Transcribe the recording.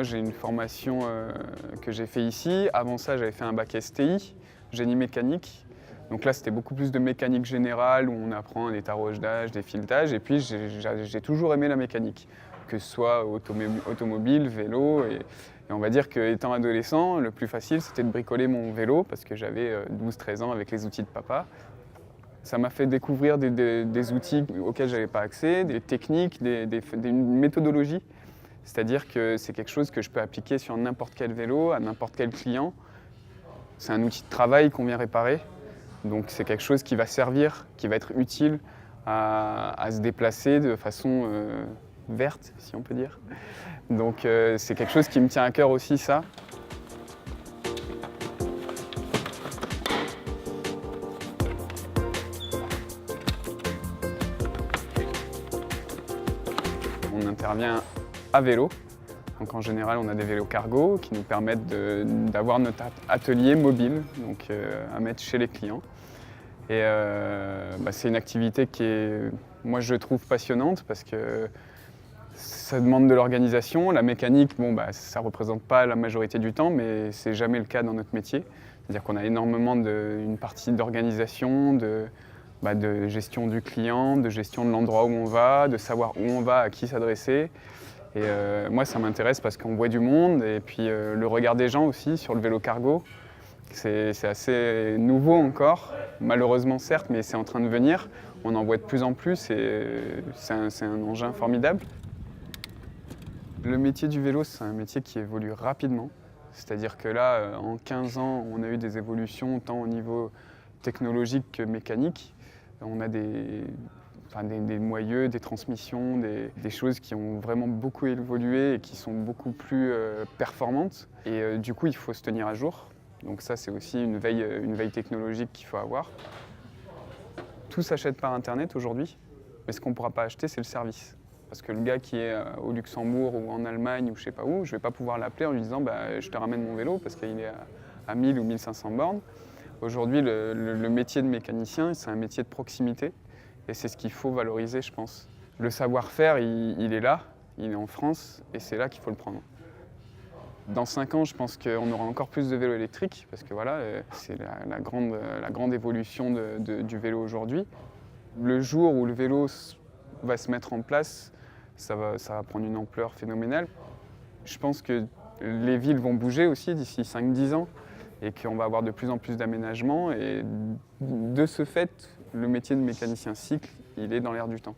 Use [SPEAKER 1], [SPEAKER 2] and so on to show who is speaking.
[SPEAKER 1] Moi, j'ai une formation que j'ai fait ici. Avant ça, j'avais fait un bac STI, génie mécanique. Donc là, c'était beaucoup plus de mécanique générale, où on apprend des tarotages, des filetages. Et puis, j'ai toujours aimé la mécanique, que ce soit automobile, vélo. Et on va dire qu'étant adolescent, le plus facile, c'était de bricoler mon vélo, parce que j'avais 12-13 ans avec les outils de papa. Ça m'a fait découvrir des outils auxquels je n'avais pas accès, des techniques, une méthodologie. C'est-à-dire que c'est quelque chose que je peux appliquer sur n'importe quel vélo, à n'importe quel client. C'est un outil de travail qu'on vient réparer. Donc c'est quelque chose qui va servir, qui va être utile à se déplacer de façon verte, si on peut dire. Donc c'est quelque chose qui me tient à cœur aussi, ça. On intervient à vélo. Donc en général, on a des vélos cargo qui nous permettent d'avoir notre atelier mobile, donc à mettre chez les clients. Et c'est une activité qui est, moi je trouve passionnante parce que ça demande de l'organisation. La mécanique, ça ne représente pas la majorité du temps, mais c'est jamais le cas dans notre métier. C'est-à-dire qu'on a énormément une partie d'organisation, de gestion du client, de gestion de l'endroit où on va, de savoir où on va, à qui s'adresser. Et moi, ça m'intéresse parce qu'on voit du monde et puis le regard des gens aussi sur le vélo cargo. C'est assez nouveau encore, malheureusement certes, mais c'est en train de venir. On en voit de plus en plus et c'est un engin formidable. Le métier du vélo, c'est un métier qui évolue rapidement. C'est-à-dire que là, en 15 ans, on a eu des évolutions tant au niveau technologique que mécanique. On a des moyeux, des transmissions, des choses qui ont vraiment beaucoup évolué et qui sont beaucoup plus performantes. Et du coup, il faut se tenir à jour. Donc ça, c'est aussi une veille technologique qu'il faut avoir. Tout s'achète par Internet aujourd'hui, mais ce qu'on ne pourra pas acheter, c'est le service. Parce que le gars qui est au Luxembourg ou en Allemagne ou je ne sais pas où, je ne vais pas pouvoir l'appeler en lui disant je te ramène mon vélo parce qu'il est à 1000 ou 1500 bornes. Aujourd'hui, le métier de mécanicien, c'est un métier de proximité. Et c'est ce qu'il faut valoriser, je pense. Le savoir-faire, il est là, il est en France, et c'est là qu'il faut le prendre. Dans 5 ans, je pense qu'on aura encore plus de vélos électriques, parce que voilà, c'est la grande évolution du vélo aujourd'hui. Le jour où le vélo va se mettre en place, ça va prendre une ampleur phénoménale. Je pense que les villes vont bouger aussi d'ici 5-10 ans, et qu'on va avoir de plus en plus d'aménagements, et de ce fait, le métier de mécanicien cycle, il est dans l'air du temps.